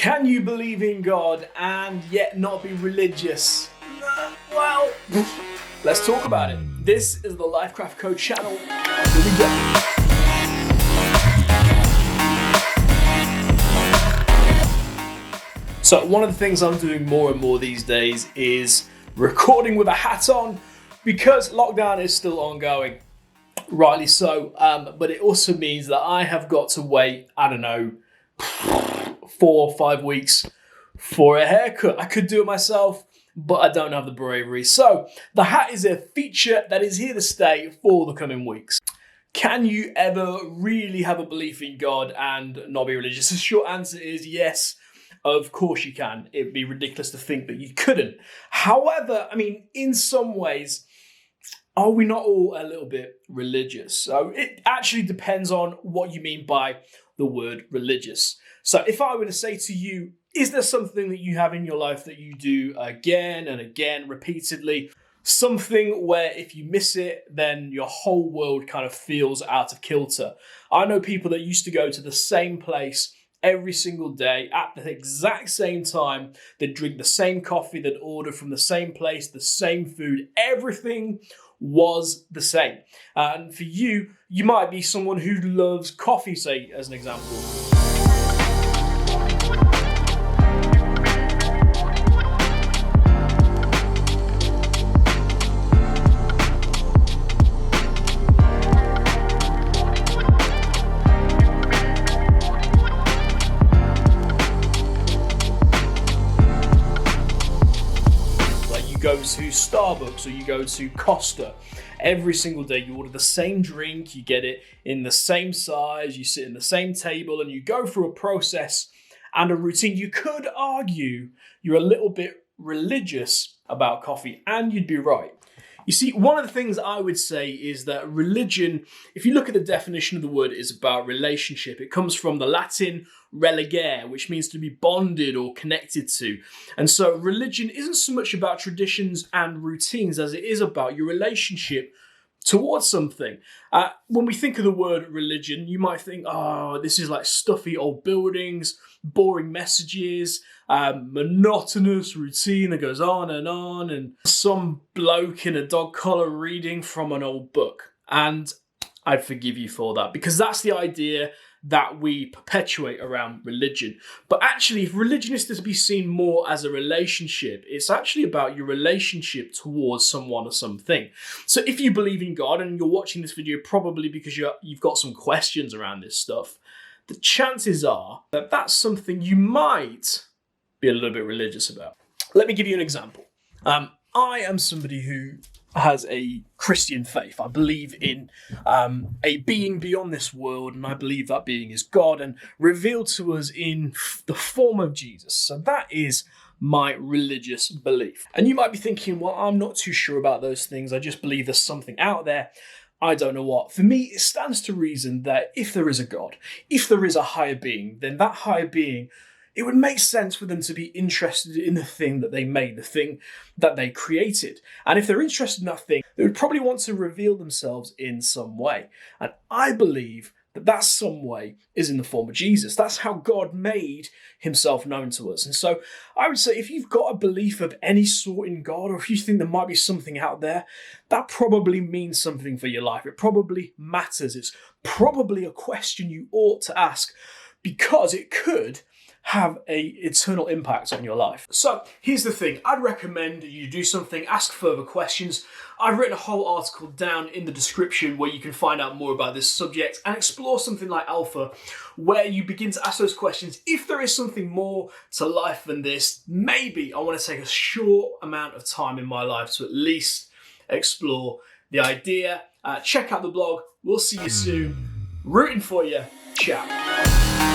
Can you believe in God and yet not be religious? Well, let's talk about it. This is the Lifecraft Code channel. Here we go. So one of the things I'm doing more and more these days is recording with a hat on because lockdown is still ongoing. Rightly so, but it also means that I have got to wait, 4 or 5 weeks for a haircut. I could do it myself, but I don't have the bravery. So the hat is a feature that is here to stay for the coming weeks. Can you ever really have a belief in God and not be religious? The short answer is yes. Of course you can. It'd be ridiculous to think that you couldn't. However, in some ways, are we not all a little bit religious? So it actually depends on what you mean by the word religious. So if I were to say to you, is there something that you have in your life that you do again and again, repeatedly? Something where if you miss it, then your whole world kind of feels out of kilter. I know people that used to go to the same place every single day at the exact same time. They'd drink the same coffee, they'd order from the same place, the same food, everything was the same. And for you, you might be someone who loves coffee, say, as an example. Go to Starbucks or you go to Costa, every single day you order the same drink, you get it in the same size, you sit in the same table, and you go through a process and a routine. You could argue you're a little bit religious about coffee, and you'd be right. You see, one of the things I would say is that religion, if you look at the definition of the word, is about relationship. It comes from the Latin religare, which means to be bonded or connected to. And so religion isn't so much about traditions and routines as it is about your relationship towards something. When we think of the word religion, you might think, oh, this is like stuffy old buildings, boring messages, monotonous routine that goes on, and some bloke in a dog collar reading from an old book. And I'd forgive you for that, because that's the idea that we perpetuate around religion. But actually, if religion is to be seen more as a relationship, it's actually about your relationship towards someone or something. So if you believe in God and you're watching this video probably because you've got some questions around this stuff, the chances are that that's something you might be a little bit religious about. Let me give you an example. I am somebody who has a Christian faith. I believe in a being beyond this world, and I believe that being is God and revealed to us in the form of Jesus. So that is my religious belief. And you might be thinking, well, I'm not too sure about those things. I just believe there's something out there. I don't know what. For me, it stands to reason that if there is a God, if there is a higher being, then that higher being, it would make sense for them to be interested in the thing that they made, the thing that they created. And if they're interested in that thing, they would probably want to reveal themselves in some way. And I believe that some way is in the form of Jesus. That's how God made himself known to us. And so I would say if you've got a belief of any sort in God, or if you think there might be something out there, that probably means something for your life. It probably matters. It's probably a question you ought to ask, because it could have an eternal impact on your life. So here's the thing. I'd recommend you do something, ask further questions. I've written a whole article down in the description where you can find out more about this subject and explore something like Alpha, where you begin to ask those questions. If there is something more to life than this, maybe I want to take a short amount of time in my life to at least explore the idea. Check out the blog. We'll see you soon. Rooting for you. Ciao.